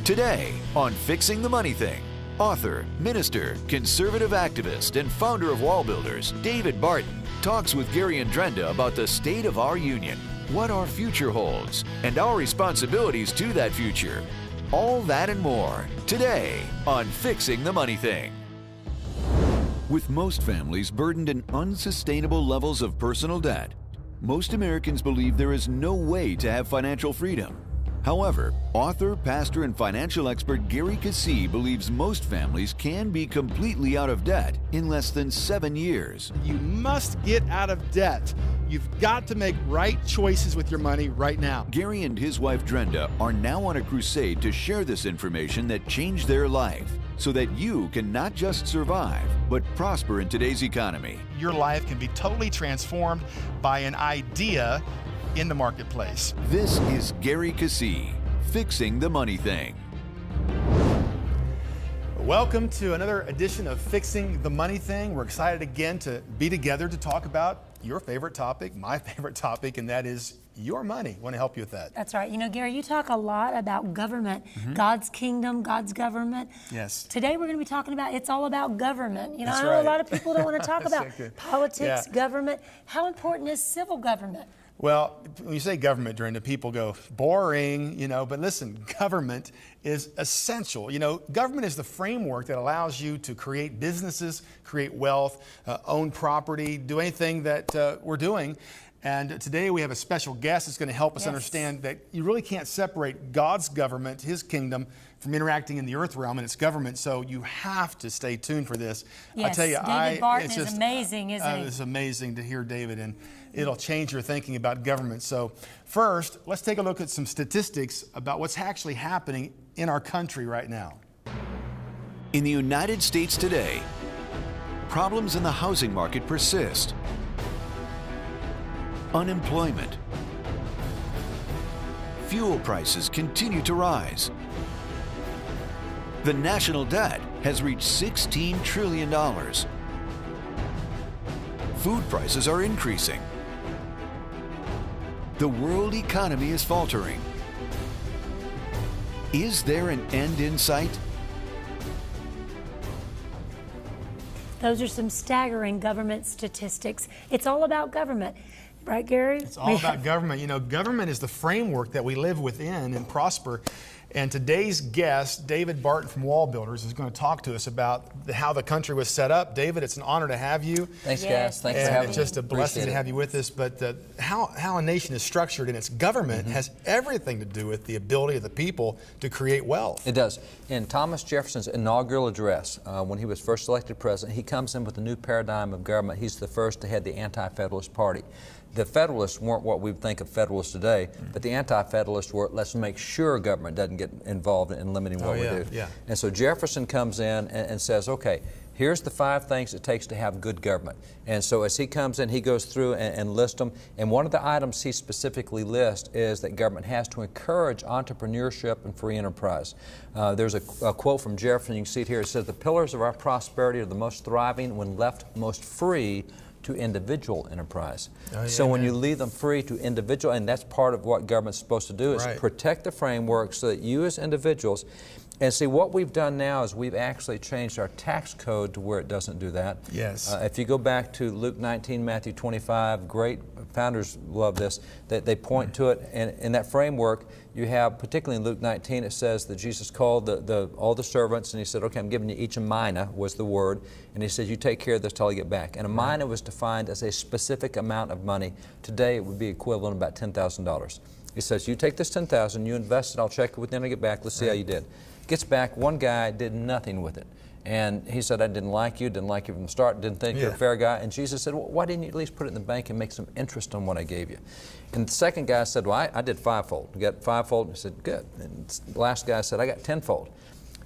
Today on Fixing the Money Thing, author, minister, conservative activist, and founder of Wall Builders, David Barton, talks with Gary and Drenda about the state of our union, what our future holds, and our responsibilities to that future. All that and more, today on Fixing the Money Thing. With most families burdened in unsustainable levels of personal debt, most Americans believe there is no way to have financial freedom. However, author, pastor, and financial expert Gary Keesee believes most families can be completely out of debt in less than 7 years. You must get out of debt. You've got to make right choices with your money right now. Gary and his wife Drenda are now on a crusade to share this information that changed their life so that you can not just survive, but prosper in today's economy. Your life can be totally transformed by an idea in the marketplace. This is Gary Keesee, Fixing the Money Thing. Welcome to another edition of Fixing the Money Thing. We're excited again to be together to talk about your favorite topic, my favorite topic, and that is your money. I want to help you with that. That's right. You know, Gary, you talk a lot about government, God's kingdom, God's government. Yes. Today we're going to be talking about it's all about government. You know, That's I know right. a lot of people don't want to talk about So politics, Yeah. government. How important is civil government? Well, when you say government, Drenda, people go, boring, but listen, government is essential. Government is the framework that allows you to create businesses, create wealth, own property, do anything that we're doing. And today we have a special guest that's going to help us understand that you really can't separate God's government, His kingdom, from interacting in the earth realm and its government. So you have to stay tuned for this. Yes, I tell you, David Barton is amazing, isn't he? It's amazing to hear David, and it'll change your thinking about government. So first, let's take a look at some statistics about what's actually happening in our country right now. In the United States today, problems in the housing market persist. Unemployment. Fuel prices continue to rise. The national debt has reached $16 trillion. Food prices are increasing. The world economy is faltering. Is there an end in sight? Those are some staggering government statistics. It's all about government. Right, Gary? It's all about government. Government is the framework that we live within and prosper. And today's guest, David Barton from Wall Builders, is going to talk to us about how the country was set up. David, it's an honor to have you. Thanks, guys. Thanks for having me. It's just a blessing to have you with us. But how a nation is structured in its government has everything to do with the ability of the people to create wealth. It does. In Thomas Jefferson's inaugural address, when he was first elected president, he comes in with a new paradigm of government. He's the first to head the Anti-Federalist Party. The Federalists weren't what we would think of Federalists today, but the Anti-Federalists were, let's make sure government doesn't get involved in limiting what we do. Yeah. And so Jefferson comes in and says, okay, here's the 5 things it takes to have good government. And so as he comes in, he goes through and lists them. And one of the items he specifically lists is that government has to encourage entrepreneurship and free enterprise. There's a quote from Jefferson, you can see it here. It says, the pillars of our prosperity are the most thriving when left most free to individual enterprise. So when you leave them free to individual, and that's part of what government's supposed to do, is protect the framework so that you as individuals, and see what we've done now is we've actually changed our tax code to where it doesn't do that. Yes. If you go back to Luke 19, Matthew 25, great founders love this, that they point to it, and in that framework you have, particularly in Luke 19, it says that Jesus called all the servants and he said, okay, I'm giving you each a mina, was the word, and he said, you take care of this till I get back. And a mina was defined as a specific amount of money. Today it would be equivalent to about $10,000. He says, you take this $10,000, you invest it, I'll check it with you when I get back, let's see how you did. Gets back, one guy did nothing with it. And he said, I didn't like you from the start, didn't think you're a fair guy. And Jesus said, well, why didn't you at least put it in the bank and make some interest on what I gave you? And the second guy said, well, I did 5-fold. You got 5-fold? And he said, good. And the last guy said, I got 10-fold.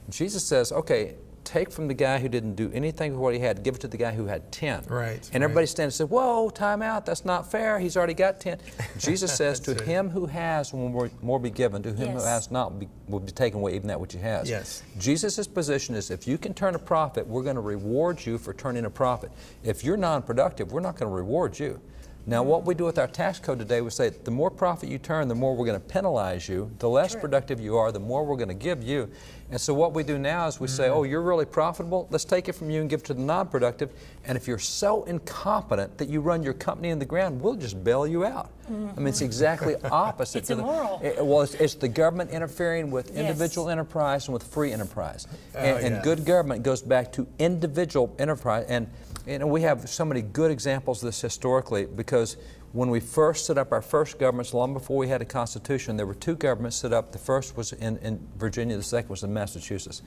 And Jesus says, okay, take from the guy who didn't do anything with what he had, give it to the guy who had 10. Right. And everybody stands and says, whoa, time out, that's not fair, he's already got 10. Jesus says, to him who has will more be given, to him who has not will be taken away even that which he has. Yes. Jesus' position is, if you can turn a profit, we're going to reward you for turning a profit. If you're non-productive, we're not going to reward you. Now, what we do with our tax code today, we say the more profit you turn, the more we're going to penalize you. The less productive you are, the more we're going to give you. And so what we do now is we say, oh, you're really profitable? Let's take it from you and give it to the non-productive. And if you're so incompetent that you run your company in the ground, we'll just bail you out. I mean, it's exactly opposite. It's immoral. Well, it's the government interfering with individual enterprise and with free enterprise. And good government goes back to individual enterprise. And we have so many good examples of this historically, because when we first set up our first governments, long before we had a constitution, there were two governments set up. The first was in Virginia, the second was in Massachusetts.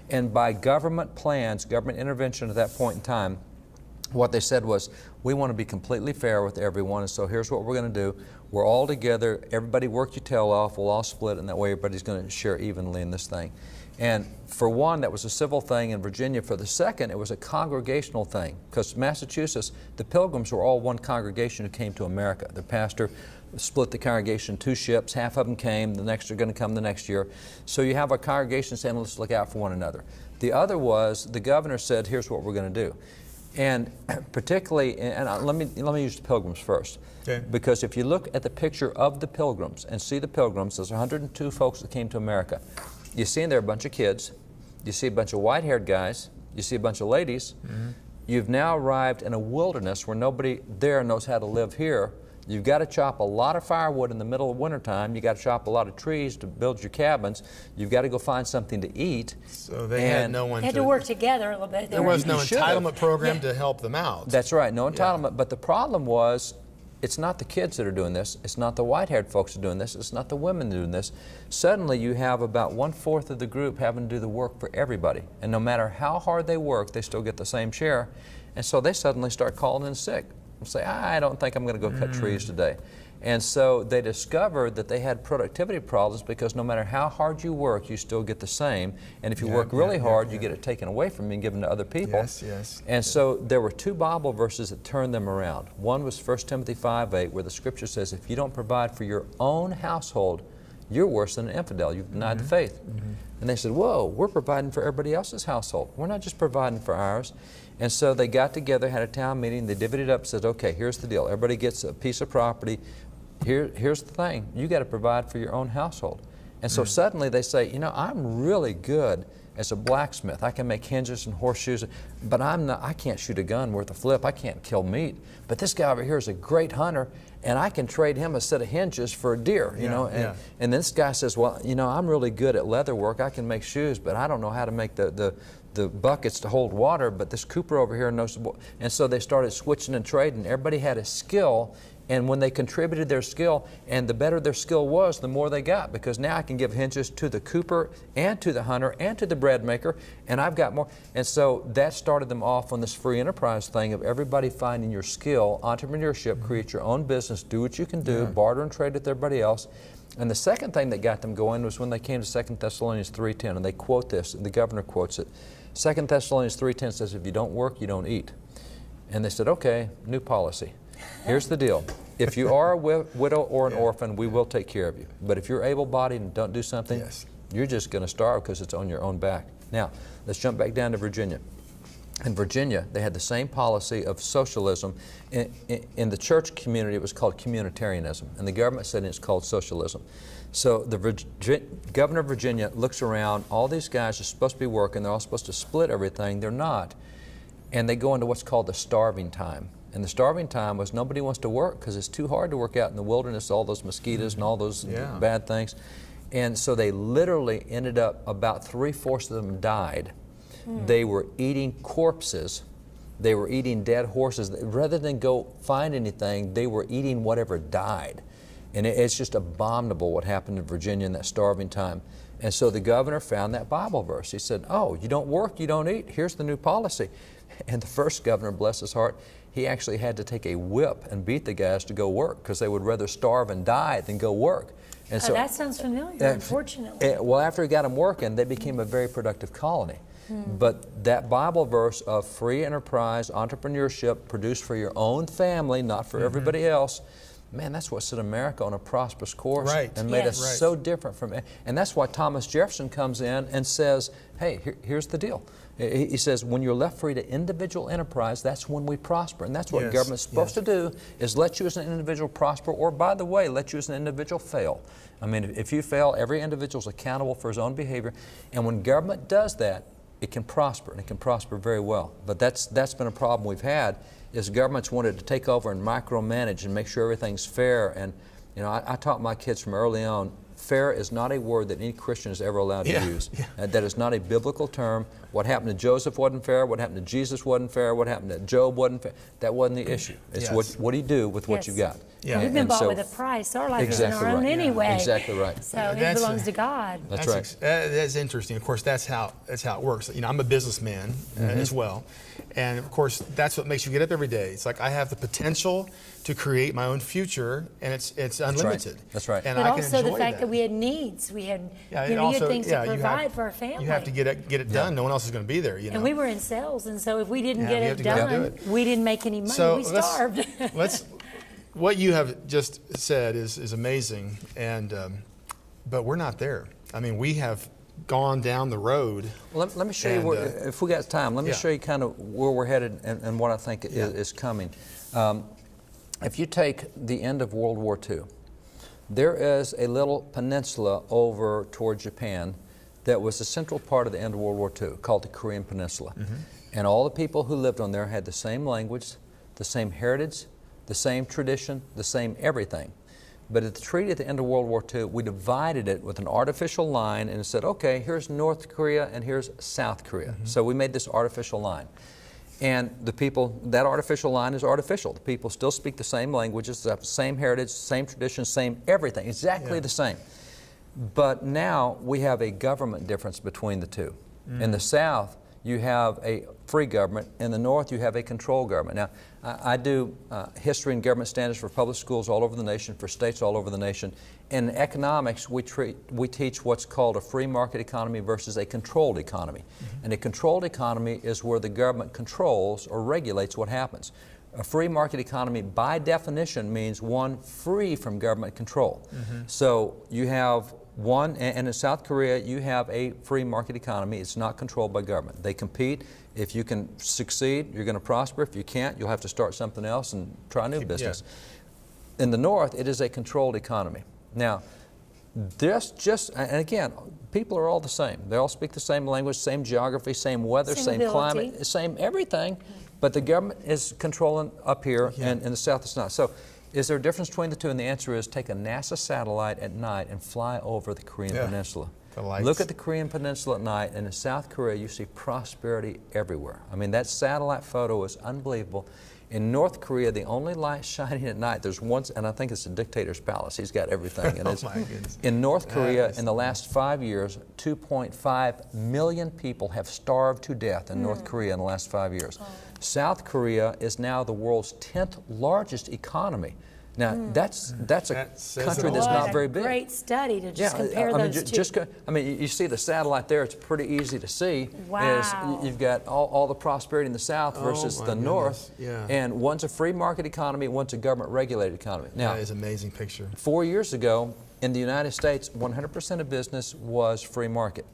And by government plans, government intervention at that point in time, what they said was, we want to be completely fair with everyone, and so here's what we're going to do. We're all together, everybody work your tail off, we'll all split, and that way everybody's going to share evenly in this thing. And for one, that was a civil thing in Virginia. For the second, it was a congregational thing, because Massachusetts, the Pilgrims were all one congregation who came to America. The pastor split the congregation in two ships. Half of them came, the next are going to come the next year. So you have a congregation saying, let's look out for one another. The other was, the governor said, here's what we're going to do. And particularly, and let me use the Pilgrims first. Okay. Because if you look at the picture of the Pilgrims and see the Pilgrims, there's 102 folks that came to America. You see in there a bunch of kids, you see a bunch of white-haired guys, you see a bunch of ladies. You've now arrived in a wilderness where nobody there knows how to live here. You've got to chop a lot of firewood in the middle of wintertime. You've got to chop a lot of trees to build your cabins. You've got to go find something to eat. So they had no one They had to work together a little bit. There was no entitlement program to help them out. That's right, no entitlement. But the problem was, it's not the kids that are doing this. It's not the white-haired folks that are doing this. It's not the women doing this. Suddenly you have about 1/4 of the group having to do the work for everybody. And no matter how hard they work, they still get the same share. And so they suddenly start calling in sick and say, I don't think I'm going to go cut trees today. And so they discovered that they had productivity problems, because no matter how hard you work, you still get the same. And if you work really hard, you get it taken away from you and given to other people. And so there were two Bible verses that turned them around. One was 1 Timothy 5:8, where the scripture says, if you don't provide for your own household, you're worse than an infidel. You've denied the faith. And they said, whoa, we're providing for everybody else's household. We're not just providing for ours. And so they got together, had a town meeting, they divvied it up, said, okay, here's the deal. Everybody gets a piece of property. Here's the thing, you got to provide for your own household. And so suddenly they say, you know, I'm really good as a blacksmith. I can make hinges and horseshoes, but I can't shoot a gun worth a flip. I can't kill meat. But this guy over here is a great hunter, and I can trade him a set of hinges for a deer, you know. And this guy says, well, you know, I'm really good at leather work. I can make shoes, but I don't know how to make the buckets to hold water, but this Cooper over here knows. And so they started switching and trading. Everybody had a skill. And when they contributed their skill, and the better their skill was, the more they got, because now I can give hinges to the cooper and to the hunter and to the bread maker, and I've got more. And so that started them off on this free enterprise thing of everybody finding your skill, entrepreneurship, create your own business, do what you can do, barter and trade with everybody else. And the second thing that got them going was when they came to 2 Thessalonians 3:10, and they quote this, and the governor quotes it. 2 Thessalonians 3:10 says, if you don't work, you don't eat. And they said, okay, new policy. Here's the deal. If you are a widow or an orphan, we will take care of you. But if you're able-bodied and don't do something, you're just going to starve because it's on your own back. Now, let's jump back down to Virginia. In Virginia, they had the same policy of socialism. In the church community, it was called communitarianism, and the government said it's called socialism. So the governor of Virginia looks around, all these guys are supposed to be working, they're all supposed to split everything, they're not. And they go into what's called the starving time. And the starving time was nobody wants to work because it's too hard to work out in the wilderness, all those mosquitoes and all those bad things. And so they literally ended up, about 3/4 of them died. They were eating corpses. They were eating dead horses. Rather than go find anything, they were eating whatever died. And it's just abominable what happened in Virginia in that starving time. And so the governor found that Bible verse. He said, oh, you don't work, you don't eat. Here's the new policy. And the first governor, bless his heart, he actually had to take a whip and beat the guys to go work because they would rather starve and die than go work. And so that sounds familiar, unfortunately. Well, after he got them working, they became a very productive colony. But that Bible verse of free enterprise, entrepreneurship, produced for your own family, not for everybody else, man, that's what set America on a prosperous course and made us Right. so different from it. And that's why Thomas Jefferson comes in and says, hey, here's the deal. He says, when you're left free to individual enterprise, that's when we prosper. And that's what government's supposed to do, is let you as an individual prosper, or, by the way, let you as an individual fail. I mean, if you fail, every individual is accountable for his own behavior. And when government does that, it can prosper, and it can prosper very well. But that's been a problem we've had, is governments wanted to take over and micromanage and make sure everything's fair. And, you know, I taught my kids from early on, fair is not a word that any Christian is ever allowed to use. That is not a biblical term. What happened to Joseph wasn't fair. What happened to Jesus wasn't fair. What happened to Job wasn't fair. That wasn't the issue. It's what do you do with what you got? We've been bought with a price. Our life is in our own anyway. Exactly right. So it belongs to God. That's right. That's interesting. Of course, that's how it works. You know, I'm a businessman as well, and of course, that's what makes you get up every day. It's like I have the potential to create my own future, and it's unlimited. That's right. And But I also can the enjoy fact that we had needs. We had, you had things to provide for our family. You have to get it done. No one else is going to be there. You know. And we were in sales, and so if we didn't get it do done, it. we didn't make any money. So we starved. What you have just said is amazing, and but we're not there. I mean, we have gone down the road. Well, let me show you where, if we got time, let me show you kind of where we're headed and what I think is coming. If you take the end of World War II, there is a little peninsula over toward Japan that was the central part of the end of World War II, called the Korean Peninsula. And all the people who lived on there had the same language, the same heritage, the same tradition, the same everything. But at the treaty at the end of World War II, we divided it with an artificial line and said, okay, here's North Korea and here's South Korea. So we made this artificial line. And the people, that artificial line is artificial. The people still speak the same languages, the same heritage, same tradition, same everything, exactly the same. But now we have a government difference between the two. In the South, you have a free government. In the North, you have a controlled government. Now, I do history and government standards for public schools all over the nation, for states all over the nation. In economics, we teach what's called a free market economy versus a controlled economy. And a controlled economy is where the government controls or regulates what happens. A free market economy, by definition, means one free from government control. So you have one, and in South Korea, you have a free market economy. It's not controlled by government. They compete. If you can succeed, you're going to prosper. If you can't, you'll have to start something else and try a new business. In the North, it is a controlled economy. Now, and again, people are all the same. They all speak the same language, same geography, same weather, same climate, same everything. But the government is controlling up here, and in the South it's not. So, is there a difference between the two? And the answer is, take a NASA satellite at night and fly over the Korean Peninsula. Look at the Korean Peninsula at night, and in South Korea you see prosperity everywhere. I mean, that satellite photo is unbelievable. In North Korea, the only light shining at night, there's one, and I think it's the dictator's palace. He's got everything. And my goodness. In North Korea, in the last 5 years, 2.5 million people have starved to death in North Korea in the last 5 years. South Korea is now the world's 10th largest economy. Now, that's a country that's not very big. Great study to just compare those two. You see the satellite there, it's pretty easy to see. Wow. You've got all the prosperity in the South versus the North. And one's a free market economy, one's a government-regulated economy. Now, that is an amazing picture. 4 years ago, in the United States, 100% of business was free market.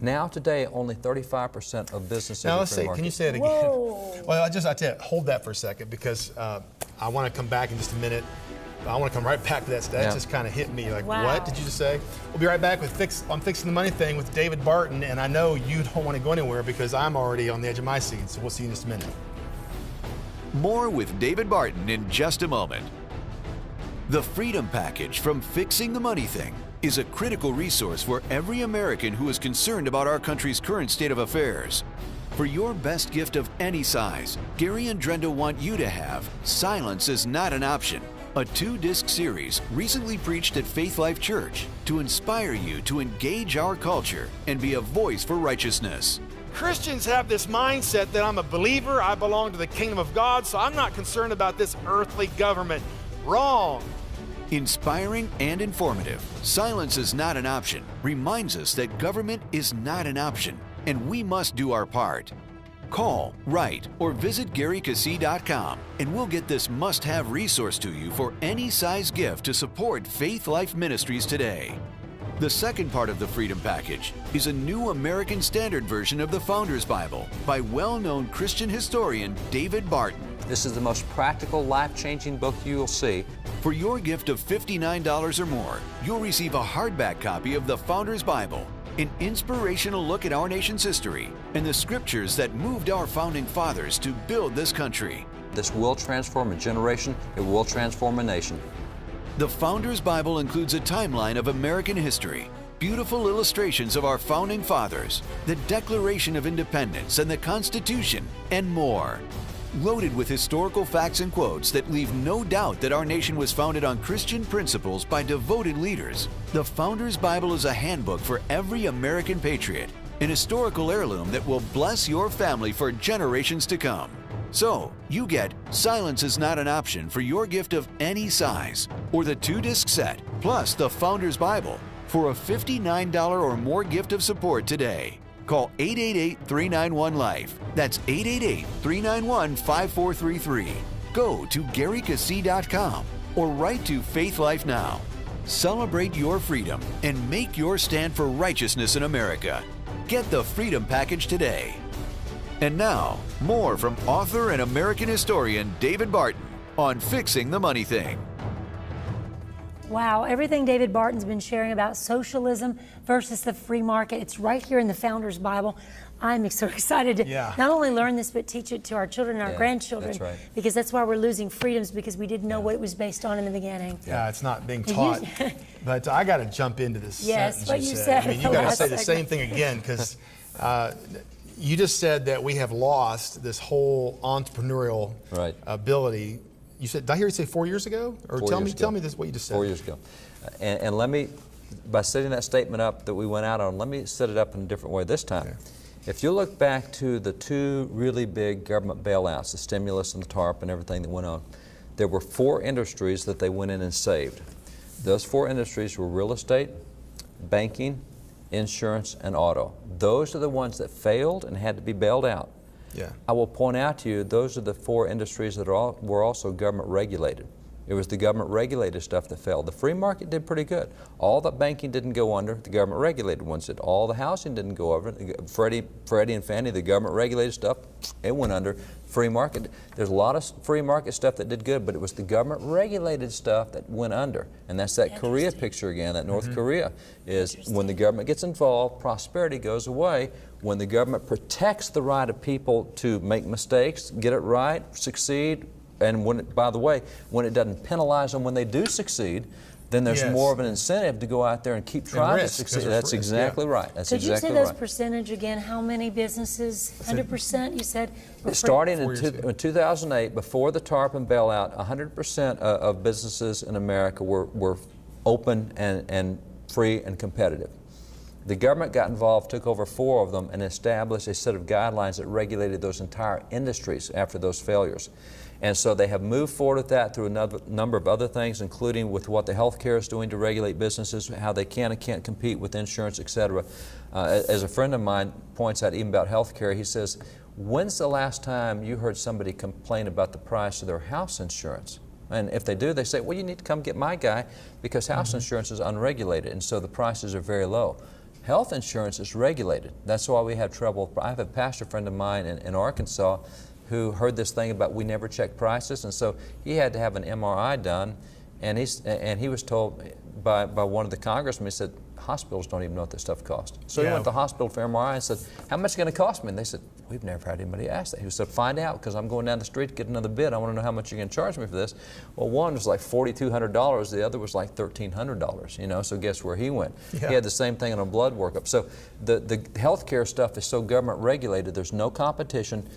Now today, only 35% of businesses are free market. Can you say it again? Whoa. Well, I tell you, hold that for a second, because I want to come back in just a minute. I want to come right back to that. That just kind of hit me. Like, what did you just say? We'll be right back with on Fixing the Money Thing with David Barton, and I know you don't want to go anywhere because I'm already on the edge of my seat. So we'll see you in just a minute. More with David Barton in just a moment. The Freedom Package from Fixing the Money Thing is a critical resource for every American who is concerned about our country's current state of affairs. For your best gift of any size, Gary and Drenda want you to have Silence is Not an Option, a 2-disc series recently preached at Faith Life Church to inspire you to engage our culture and be a voice for righteousness. Christians have this mindset that I'm a believer, I belong to the kingdom of God, so I'm not concerned about this earthly government. Wrong. Inspiring and informative, Silence is Not an Option reminds us that government is not an option, and we must do our part. Call, write, or visit GaryKeesee.com and we'll get this must-have resource to you for any size gift to support Faith Life Ministries today. The second part of the Freedom Package is a new American Standard version of the Founders Bible by well-known Christian historian David Barton. This is the most practical, life-changing book you'll see. For your gift of $59 or more, you'll receive a hardback copy of the Founders Bible, an inspirational look at our nation's history and the scriptures that moved our founding fathers to build this country. This will transform a generation. It will transform a nation. The Founders Bible includes a timeline of American history, beautiful illustrations of our founding fathers, the Declaration of Independence and the Constitution, and more. Loaded with historical facts and quotes that leave no doubt that our nation was founded on Christian principles by devoted leaders, the Founders Bible is a handbook for every American patriot, an historical heirloom that will bless your family for generations to come. So, you get Silence is Not an Option for your gift of any size, or the 2-disc set, plus the Founders Bible, for a $59 or more gift of support today. Call 888-391-LIFE. That's 888-391-5433. Go to GaryKeesee.com or write to Faith Life Now. Celebrate your freedom and make your stand for righteousness in America. Get the Freedom Package today. And now, more from author and American historian David Barton on Fixing the Money Thing. Wow, everything David Barton's been sharing about socialism versus the free market, it's right here in the Founders Bible. I'm so excited to not only learn this, but teach it to our children and our grandchildren. That's right. Because that's why we're losing freedoms, because we didn't know what it was based on in the beginning. Yeah, it's not being taught. But I got to jump into this sentence what you said. I mean, you got to say the same thing again, because you just said that we have lost this whole entrepreneurial ability. You said, did I hear you say 4 years ago? Or tell me this, what you just said. 4 years ago. And let me, by setting that statement up that we went out on, let me set it up in a different way this time. If you look back to the two really big government bailouts, the stimulus and the TARP and everything that went on, there were 4 industries that they went in and saved. Those 4 industries were real estate, banking, insurance, and auto. Those are the ones that failed and had to be bailed out. I will point out to you, those are the 4 industries that were also government regulated. It was the government regulated stuff that failed. The free market did pretty good. All the banking didn't go under, the government regulated ones did. All the housing didn't go over. Freddie and Fannie, the government regulated stuff, it went under. Free market, there's a lot of free market stuff that did good, but it was the government regulated stuff that went under. And that's that Korea picture again, that North Korea is when the government gets involved, prosperity goes away. When the government protects the right of people to make mistakes, get it right, succeed, and when it, by the way, when it doesn't penalize them when they do succeed, then there's more of an incentive to go out there and keep trying to succeed. That's exactly right. That's Could exactly you say those right. percentage again? How many businesses? 100%, you said? Starting in 2008, before the TARP and bailout, 100% of businesses in America were open and free and competitive. The government got involved, took over 4 of them, and established a set of guidelines that regulated those entire industries after those failures. And so they have moved forward with that through a number of other things, including with what the healthcare is doing to regulate businesses, how they can and can't compete with insurance, et cetera. As a friend of mine points out even about healthcare, he says, when's the last time you heard somebody complain about the price of their house insurance? And if they do, they say, well, you need to come get my guy because house insurance is unregulated, and so the prices are very low. Health insurance is regulated. That's why we have trouble. I have a pastor friend of mine in Arkansas who heard this thing about we never check prices, and so he had to have an MRI done, and he was told by one of the congressmen, he said, hospitals don't even know what this stuff costs. So he went to the hospital for MRI and said, how much is it going to cost me? And they said, we've never had anybody ask that. He said, find out, because I'm going down the street to get another bid. I want to know how much you're going to charge me for this. Well, one was like $4,200, the other was like $1,300, you know, so guess where he went? He had the same thing on a blood workup. So the healthcare stuff is so government regulated, there's no competition.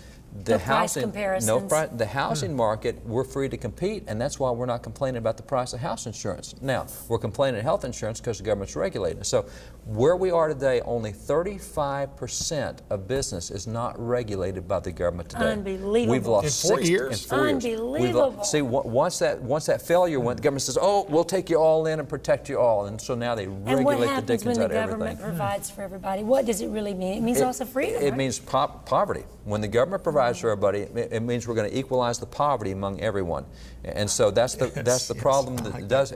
The price comparisons. No price. The housing market, we're free to compete, and that's why we're not complaining about the price of house insurance. Now, we're complaining of health insurance because the government's regulating it. So where we are today, only 35% of business is not regulated by the government today. Unbelievable. We've lost in 4 years? In 4 years. Unbelievable. See, once that failure went, the government says, oh, we'll take you all in and protect you all. And so now they regulate the dickens out of everything. And what happens when the government provides for everybody? What does it really mean? It means also freedom, It right? means poverty. When the government provides for everybody, it means we're going to equalize the poverty among everyone. And so that's the problem that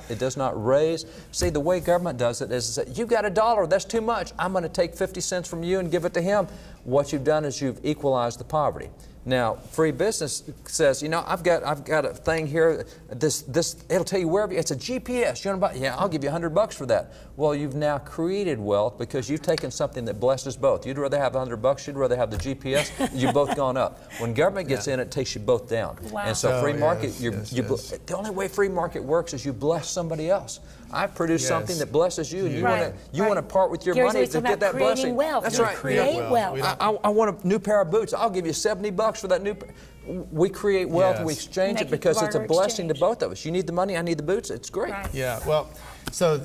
it does not raise. See, the way government does it is that you've got $1, that's too much. I'm going to take 50 cents from you and give it to him. What you've done is you've equalized the poverty. Now, free business says, you know, I've got a thing here. It'll tell you wherever. It's a GPS. You want to buy? Yeah, I'll give you $100 for that. Well, you've now created wealth because you've taken something that blesses both. You'd rather have $100. You'd rather have the GPS. You've both gone up. When government gets in, it takes you both down. Wow. And so free market, the only way free market works is you bless somebody else. I've produced something that blesses you, and you want to part with your money to get that blessing. Wealth. That's right. Create wealth. I want a new pair of boots. I'll give you $70 for that new pair. We create wealth, we exchange it because it's a blessing to both of us. You need the money, I need the boots. It's great. Right. Yeah, well, so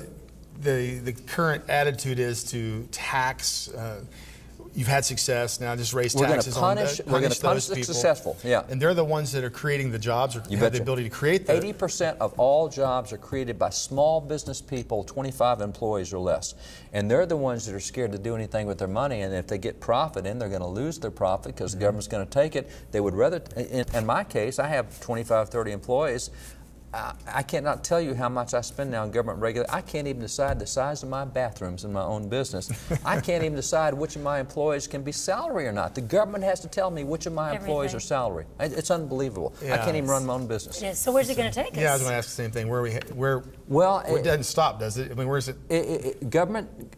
the current attitude is to tax. You've had success, now just raise taxes on those people. We're going to punish the successful. Yeah. And they're the ones that are creating the jobs, or have the ability to create them. 80% of all jobs are created by small business people, 25 employees or less. And they're the ones that are scared to do anything with their money, and if they get profit in, they're going to lose their profit because the government's going to take it. They would rather, in my case, I have 25, 30 employees. I cannot tell you how much I spend now on government regulation. I can't even decide the size of my bathrooms in my own business. I can't even decide which of my employees can be salary or not. The government has to tell me which of my employees are salary. It's unbelievable. I can't even run my own business. Yes. So where's it going to take us? Yeah, I was going to ask the same thing. It doesn't stop, does it? I mean, where's it?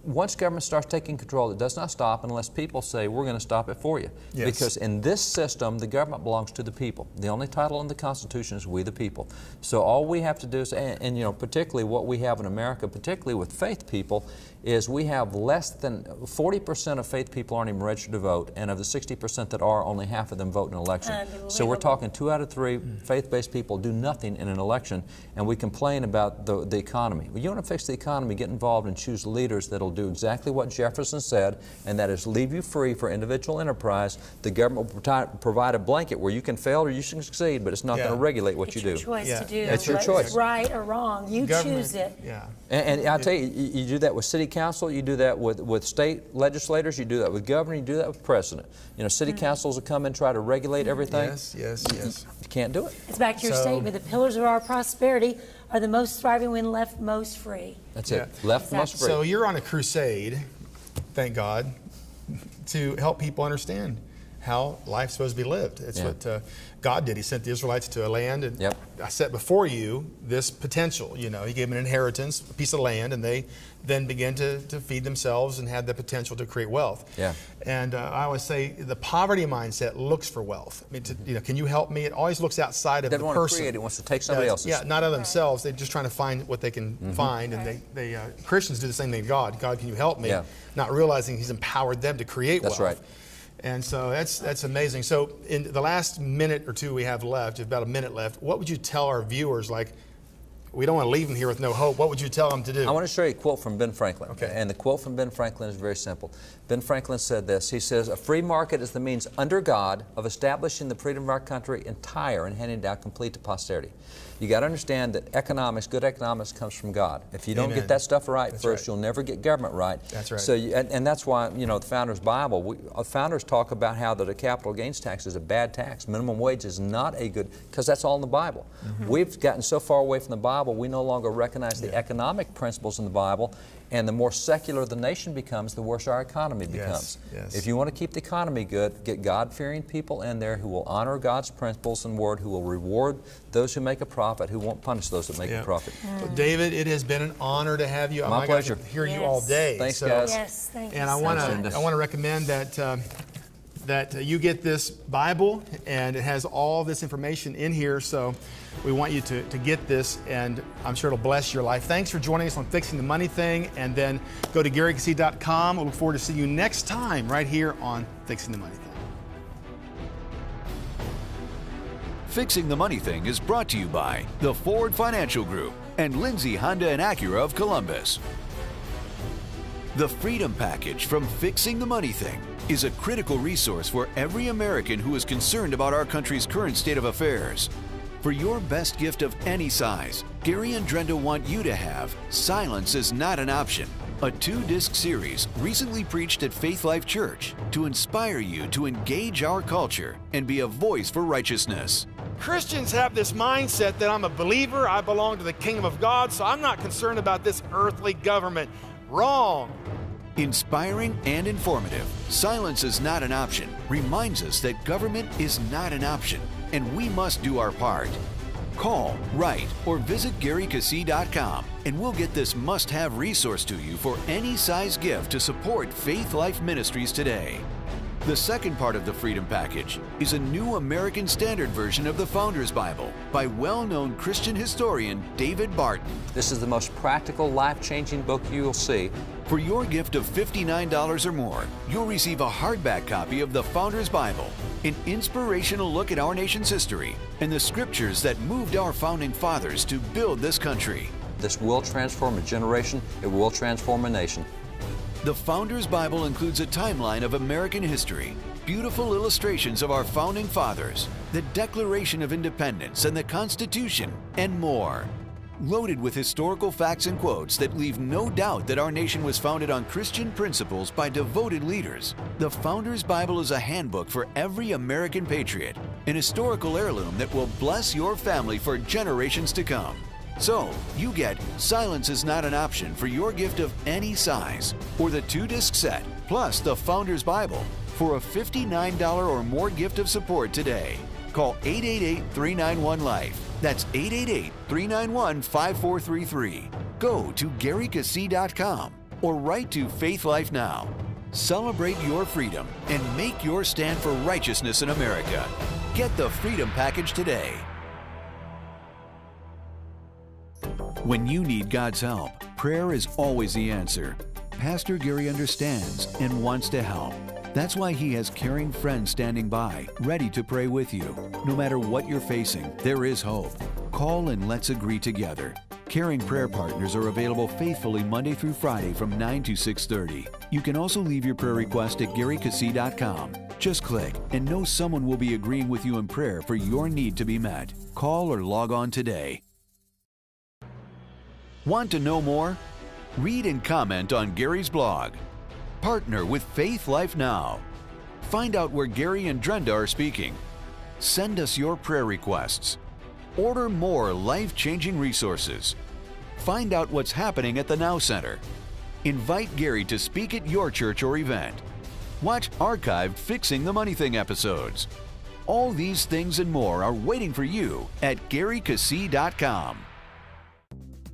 Once government starts taking control, it does not stop unless people say, we're going to stop it for you. Yes. Because in this system, the government belongs to the people. The only title in the Constitution is we the people. So all we have to do is, and you know, particularly what we have in America, particularly with faith people, is we have less than 40% of faith people aren't even registered to vote, and of the 60% that are, only half of them vote in an election. So we're talking 2 out of 3 faith-based people do nothing in an election, and we complain about the economy. Well, you want to fix the economy, get involved and choose leaders that'll do exactly what Jefferson said, and that is leave you free for individual enterprise. The government will provide a blanket where you can fail or you can succeed, but it's not going to regulate what you do. It's your choice to do. It's your choice. Right or wrong. You choose it. Yeah. And I'll tell you, you do that with city council, you do that with state legislators, you do that with governor, you do that with president. You know, city councils will come and try to regulate everything. Yes. You can't do it. It's back to your statement. The pillars of our prosperity are the most thriving when left most free. That's it. Left most free. So you're on a crusade, thank God, to help people understand how life's supposed to be lived. It's what God did. He sent the Israelites to a land, and I set before you this potential. You know, He gave them an inheritance, a piece of land, and they then began to feed themselves and had the potential to create wealth. Yeah. And I always say the poverty mindset looks for wealth. I mean, you know, can you help me? It always looks outside of the person. Doesn't want to create it, wants to take somebody else's. Yeah, not of themselves. They're just trying to find what they can find, and they Christians do the same thing. God, can you help me? Yeah. Not realizing He's empowered them to create wealth. That's right. And so that's amazing. So in the last minute or two we have left, about a minute left, what would you tell our viewers? Like, we don't want to leave them here with no hope. What would you tell them to do? I want to show you a quote from Ben Franklin. Okay. And the quote from Ben Franklin is very simple. Ben Franklin said this. He says, a free market is the means under God of establishing the freedom of our country entire and handing it down complete to posterity. You got to understand that economics, good economics, comes from God. If you don't get that stuff right first, you'll never get government right. That's right. So, and that's why, you know, the Founders Bible, founders talk about how that a capital gains tax is a bad tax. Minimum wage is not a good, because that's all in the Bible. We've gotten so far away from the Bible, we no longer recognize the economic principles in the Bible. And the more secular the nation becomes, the worse our economy becomes. Yes. If you want to keep the economy good, get God-fearing people in there who will honor God's principles and word, who will reward those who make a profit, who won't punish those that make a profit. Well, David, it has been an honor to have you. My pleasure. Hear you all day. Thanks, guys. Yes, thank you. And I want to recommend that you get this Bible, and it has all this information in here. So we want you to get this, and I'm sure it'll bless your life. Thanks for joining us on Fixing the Money Thing, and then go to GaryKeesee.com. We'll look forward to seeing you next time right here on Fixing the Money Thing. Fixing the Money Thing is brought to you by the Ford Financial Group and Lindsay Honda and Acura of Columbus. The Freedom Package from Fixing the Money Thing is a critical resource for every American who is concerned about our country's current state of affairs. For your best gift of any size, Gary and Drenda want you to have Silence is Not an Option, a 2-disc series recently preached at Faith Life Church to inspire you to engage our culture and be a voice for righteousness. Christians have this mindset that I'm a believer, I belong to the kingdom of God, so I'm not concerned about this earthly government. Wrong. Inspiring and informative, Silence is Not an Option reminds us that government is not an option and we must do our part. Call, write, or visit GaryKeesee.com and we'll get this must-have resource to you for any size gift to support Faith Life Ministries today. The second part of the Freedom Package is a new American Standard version of the Founders Bible by well-known Christian historian David Barton. This is the most practical, life-changing book you'll see. For your gift of $59 or more, you'll receive a hardback copy of the Founders Bible, an inspirational look at our nation's history and the scriptures that moved our founding fathers to build this country. This will transform a generation. It will transform a nation. The Founders Bible includes a timeline of American history, beautiful illustrations of our founding fathers, the Declaration of Independence and the Constitution, and more. Loaded with historical facts and quotes that leave no doubt that our nation was founded on Christian principles by devoted leaders, the Founders Bible is a handbook for every American patriot, an historical heirloom that will bless your family for generations to come. So, you get Silence is Not an Option for your gift of any size, or the 2-disc set, plus the Founders Bible, for a $59 or more gift of support today. Call 888-391-LIFE. That's 888-391-5433. Go to GaryKeesee.com or write to Faith Life Now. Celebrate your freedom and make your stand for righteousness in America. Get the Freedom Package today. When you need God's help, prayer is always the answer. Pastor Gary understands and wants to help. That's why he has caring friends standing by, ready to pray with you. No matter what you're facing, there is hope. Call and let's agree together. Caring prayer partners are available faithfully Monday through Friday from 9 to 6:30. You can also leave your prayer request at GaryKeesee.com. Just click and know someone will be agreeing with you in prayer for your need to be met. Call or log on today. Want to know more? Read and comment on Gary's blog. Partner with Faith Life Now. Find out where Gary and Drenda are speaking. Send us your prayer requests. Order more life-changing resources. Find out what's happening at the Now Center. Invite Gary to speak at your church or event. Watch archived Fixing the Money Thing episodes. All these things and more are waiting for you at GaryKeesee.com.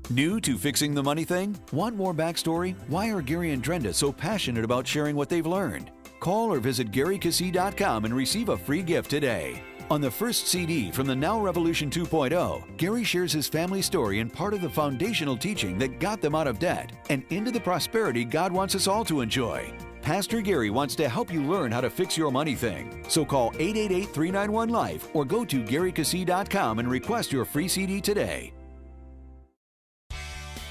New to Fixing the Money Thing? Want more backstory? Why are Gary and Drenda so passionate about sharing what they've learned? Call or visit GaryKeesee.com and receive a free gift today. On the first CD from the Now Revolution 2.0, Gary shares his family story and part of the foundational teaching that got them out of debt and into the prosperity God wants us all to enjoy. Pastor Gary wants to help you learn how to fix your money thing. So call 888-391-LIFE or go to GaryKeesee.com and request your free CD today.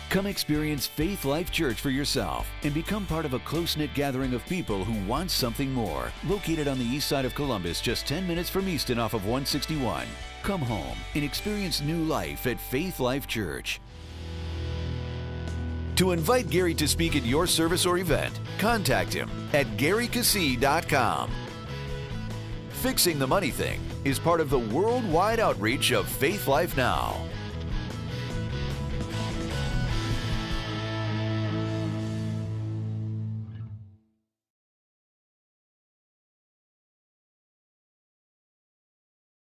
Come experience Faith Life Church for yourself and become part of a close-knit gathering of people who want something more. Located on the east side of Columbus, just 10 minutes from Easton off of 161. Come home and experience new life at Faith Life Church. To invite Gary to speak at your service or event, contact him at GaryKeesee.com. Fixing the Money Thing is part of the worldwide outreach of Faith Life Now.